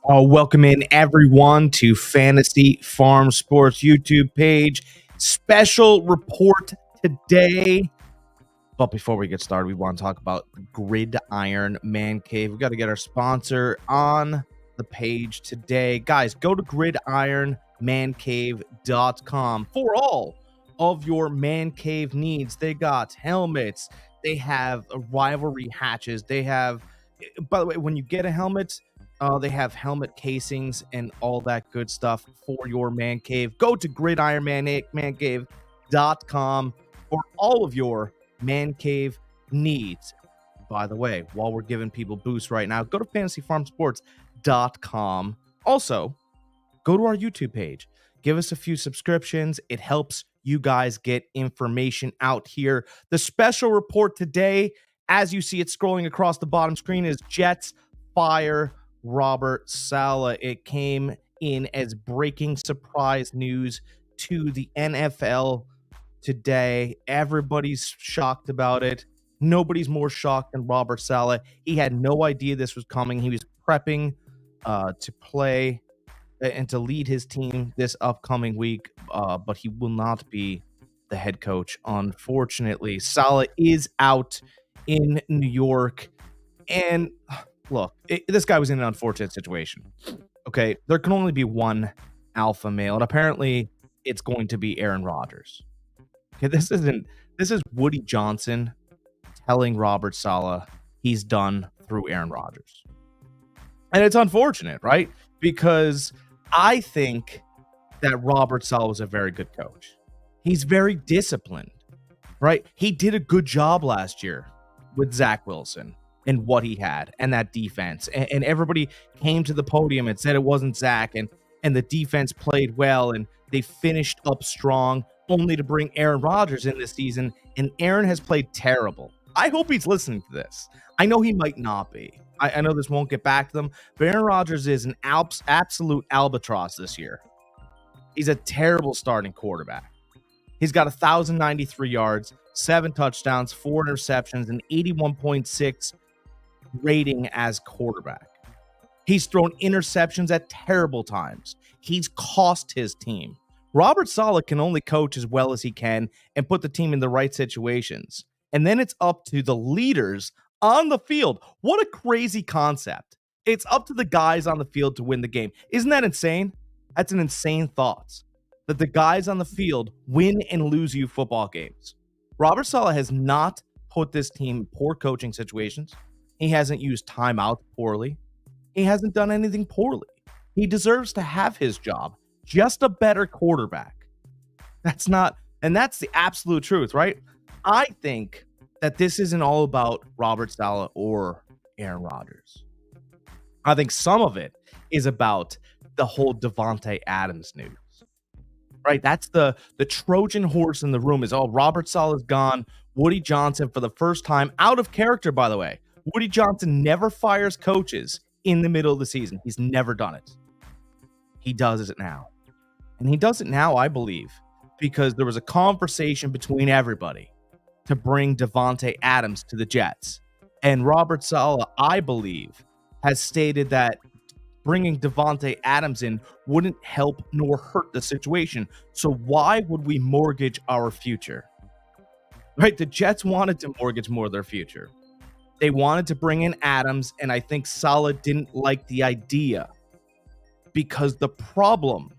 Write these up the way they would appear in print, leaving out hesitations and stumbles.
Welcome in everyone to Fantasy Farm Sports YouTube page. Special report today. But before we get started, we want to talk about Gridiron Man Cave. We got to get our sponsor on the page today. Guys, go to gridironmancave.com for all of your man cave needs. They got helmets. They have rivalry hatches. They have, by the way, when you get a helmet, they have helmet casings and all that good stuff for your man cave. Go to gridironmancave.com for all of your man cave needs. By the way, while we're giving people boosts right now, go to fantasyfarmsports.com. Also, go to our YouTube page. Give us a few subscriptions. It helps you guys get information out here. The special report today, as you see it scrolling across the bottom screen, is Jets fire Robert Saleh. It came in as breaking surprise news to the NFL today. Everybody's shocked about it. Nobody's more shocked than Robert Saleh. He had no idea this was coming. He was prepping to play and to lead his team this upcoming week, but he will not be the head coach, unfortunately. Saleh is out in New York, and look, this guy was in an unfortunate situation. Okay, there can only be one alpha male, and apparently it's going to be Aaron Rodgers. Okay, this is Woody Johnson telling Robert Saleh he's done through Aaron Rodgers. And it's unfortunate, right? Because I think that Robert Saleh was a very good coach. He's very disciplined, right? He did a good job last year with Zach Wilson and what he had and that defense. And everybody came to the podium and said it wasn't Zach, and the defense played well, and they finished up strong, only to bring Aaron Rodgers in this season, and Aaron has played terrible. I hope he's listening to this. I know he might not be. I know this won't get back to them, but Aaron Rodgers is an absolute albatross this year. He's a terrible starting quarterback. He's got 1,093 yards, 7 touchdowns, 4 interceptions, and 81.6 rating as quarterback. He's thrown interceptions at terrible times. He's cost his team. Robert Saleh can only coach as well as he can and put the team in the right situations. And then it's up to the leaders on the field. What a crazy concept. It's up to the guys on the field to win the game. Isn't that insane? That's an insane thought. That the guys on the field win and lose you football games. Robert Saleh has not put this team in poor coaching situations. He hasn't used timeout poorly. He hasn't done anything poorly. He deserves to have his job. Just a better quarterback. That's the absolute truth, right? I think that this isn't all about Robert Saleh or Aaron Rodgers. I think some of it is about the whole Davante Adams news. Right? That's the Trojan horse in the room is, Robert Saleh's gone. Woody Johnson, for the first time, out of character, by the way. Woody Johnson never fires coaches in the middle of the season. He's never done it. He does it now. And he does it now, I believe, because there was a conversation between everybody to bring Davante Adams to the Jets. And Robert Saleh, I believe, has stated that bringing Davante Adams in wouldn't help nor hurt the situation. So why would we mortgage our future? Right? The Jets wanted to mortgage more of their future. They wanted to bring in Adams, and I think Saleh didn't like the idea because the problem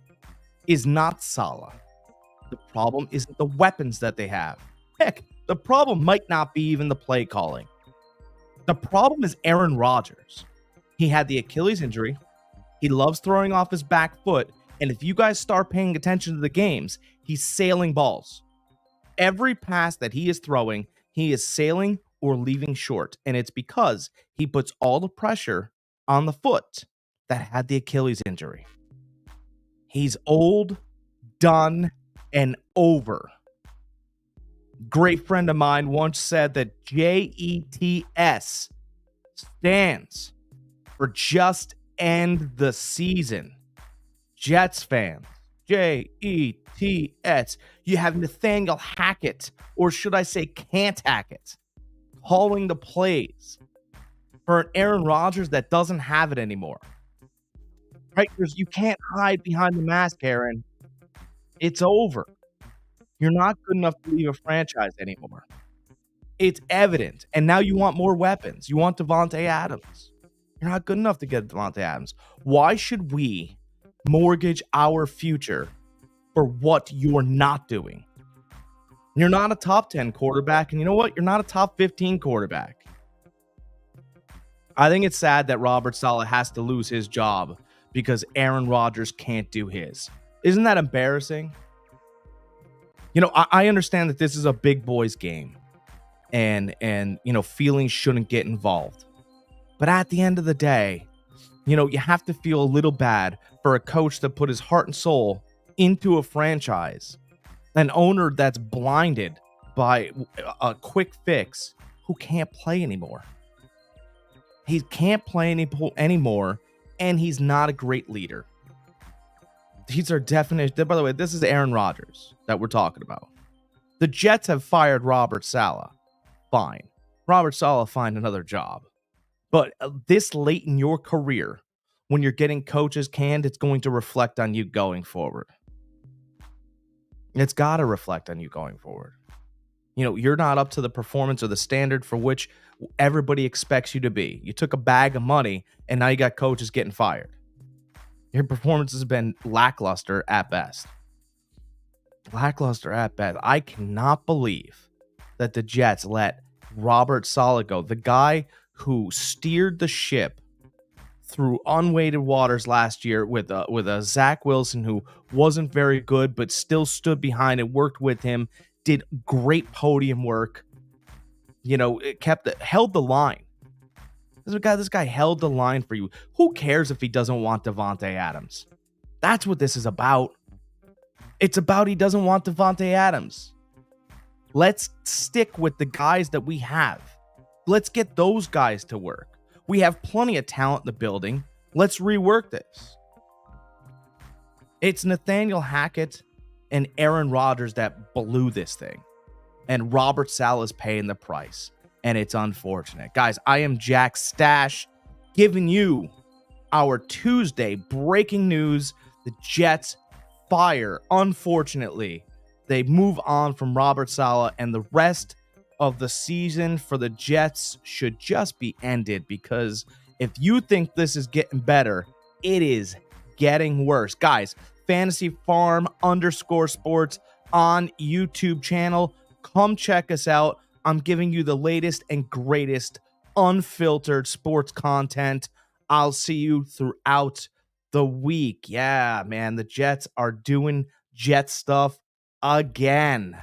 is not Saleh. The problem isn't the weapons that they have. Heck, the problem might not be even the play calling. The problem is Aaron Rodgers. He had the Achilles injury. He loves throwing off his back foot. And if you guys start paying attention to the games, he's sailing balls. Every pass that he is throwing, he is sailing or leaving short. And it's because he puts all the pressure on the foot that had the Achilles injury. He's old, done, and over. Great friend of mine once said that J.E.T.S stands for just end the season. Jets fans, J.E.T.S. You have Nathaniel Hackett, or should I say Can't Hackett, calling the plays for an Aaron Rodgers that doesn't have it anymore. right? You can't hide behind the mask, Aaron. It's over. You're not good enough to leave a franchise anymore. It's evident. And now you want more weapons. You want Devontae Adams. You're not good enough to get Devontae Adams. Why should we mortgage our future for what you're not doing? You're not a top 10 quarterback. And you know what? You're not a top 15 quarterback. I think it's sad that Robert Saleh has to lose his job because Aaron Rodgers can't do his. Isn't that embarrassing? You know, I understand that this is a big boys game and you know, feelings shouldn't get involved. But at the end of the day, you know, you have to feel a little bad for a coach that put his heart and soul into a franchise, an owner that's blinded by a quick fix who can't play anymore. He can't play anymore, and he's not a great leader. These are definition. By the way, this is Aaron Rodgers that we're talking about. The Jets have fired Robert Saleh. Fine. Robert Saleh, find another job. But this late in your career, when you're getting coaches canned, it's going to reflect on you going forward. It's got to reflect on you going forward. You know, you're not up to the performance or the standard for which everybody expects you to be. You took a bag of money, and now you got coaches getting fired. Your performance has been lackluster at best. Lackluster at best. I cannot believe that the Jets let Robert Saleh go, the guy who steered the ship through unweighted waters last year with a Zach Wilson who wasn't very good, but still stood behind and worked with him, did great podium work. You know, held the line. This guy held the line for you. Who cares if he doesn't want Devontae Adams? That's what this is about. It's about he doesn't want Devontae Adams. Let's stick with the guys that we have. Let's get those guys to work. We have plenty of talent in the building. Let's rework this. It's Nathaniel Hackett and Aaron Rodgers that blew this thing. And Robert Saleh is paying the price. And it's unfortunate. Guys, I am Jack Stash giving you our Tuesday breaking news. The Jets fire. Unfortunately, they move on from Robert Saleh, and the rest of the season for the Jets should just be ended, because if you think this is getting better, it is getting worse. Guys, Fantasy Farm _sports on YouTube channel. Come check us out. I'm giving you the latest and greatest unfiltered sports content. I'll see you throughout the week. Yeah, man, the Jets are doing Jet stuff again.